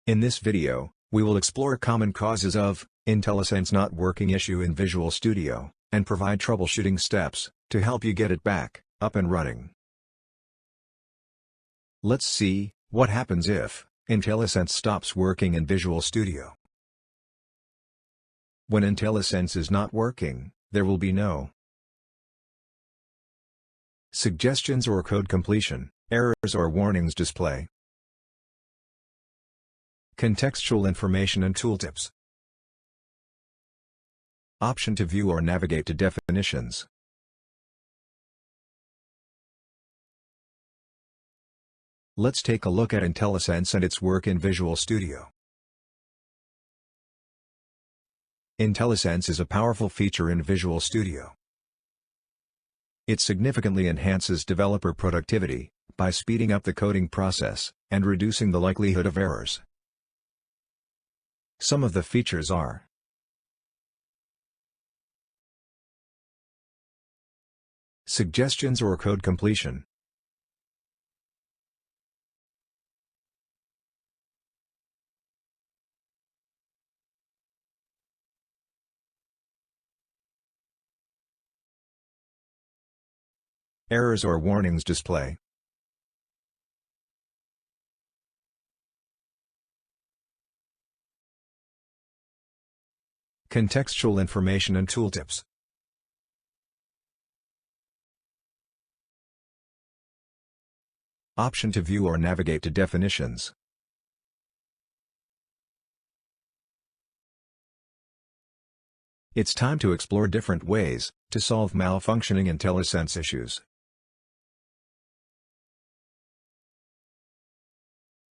In this video, we will explore common causes of IntelliSense not working issue in Visual Studio, and provide troubleshooting steps to help you get it back up and running. Let's see what happens if IntelliSense stops working in Visual Studio. When IntelliSense is not working, there will be no suggestions or code completion, errors or warnings display. Contextual information and tooltips. Option to view or navigate to definitions. Let's take a look at IntelliSense and its work in Visual Studio. IntelliSense is a powerful feature in Visual Studio. It significantly enhances developer productivity by speeding up the coding process and reducing the likelihood of errors. Some of the features are: suggestions or code completion. Errors or warnings display. Contextual information and tooltips. Option to view or navigate to definitions. It's time to explore different ways to solve malfunctioning IntelliSense issues.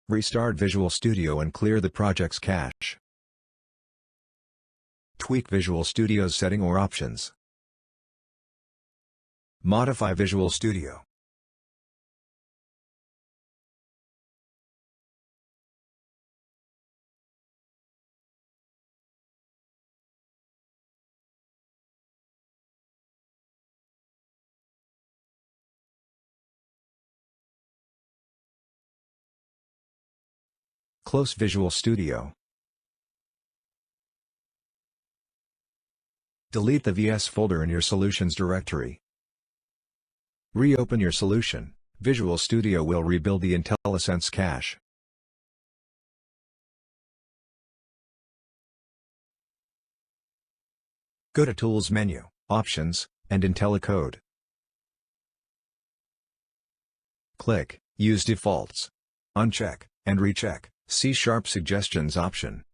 Restart Visual Studio and clear the project's cache. Tweak Visual Studio's setting or options. Modify Visual Studio. Close Visual Studio. Delete the VS folder in your solutions directory. Reopen your solution. Visual Studio will rebuild the IntelliSense cache. Go to Tools menu, Options, and IntelliCode. Click Use Defaults. Uncheck and recheck C# Suggestions option.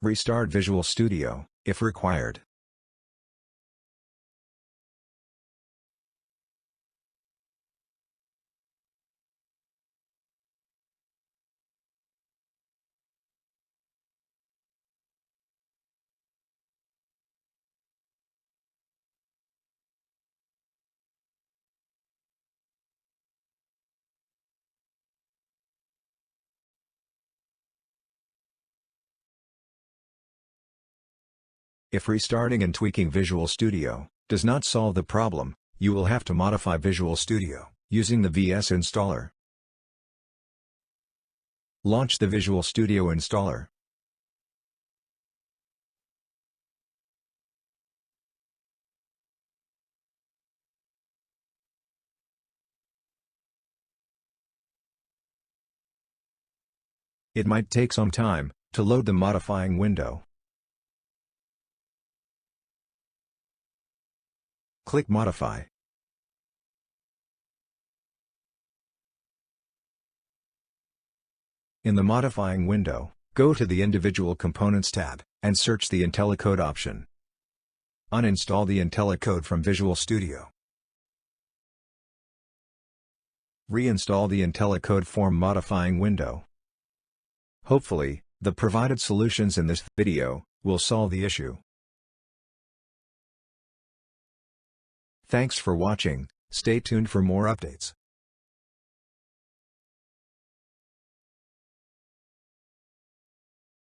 Restart Visual Studio, if required. If restarting and tweaking Visual Studio does not solve the problem, you will have to modify Visual Studio using the VS installer. Launch the Visual Studio installer. It might take some time to load the modifying window. Click Modify. In the modifying window, go to the Individual Components tab, and search the IntelliCode option. Uninstall the IntelliCode from Visual Studio. Reinstall the IntelliCode form modifying window. Hopefully, the provided solutions in this video will solve the issue. Thanks for watching. Stay tuned for more updates.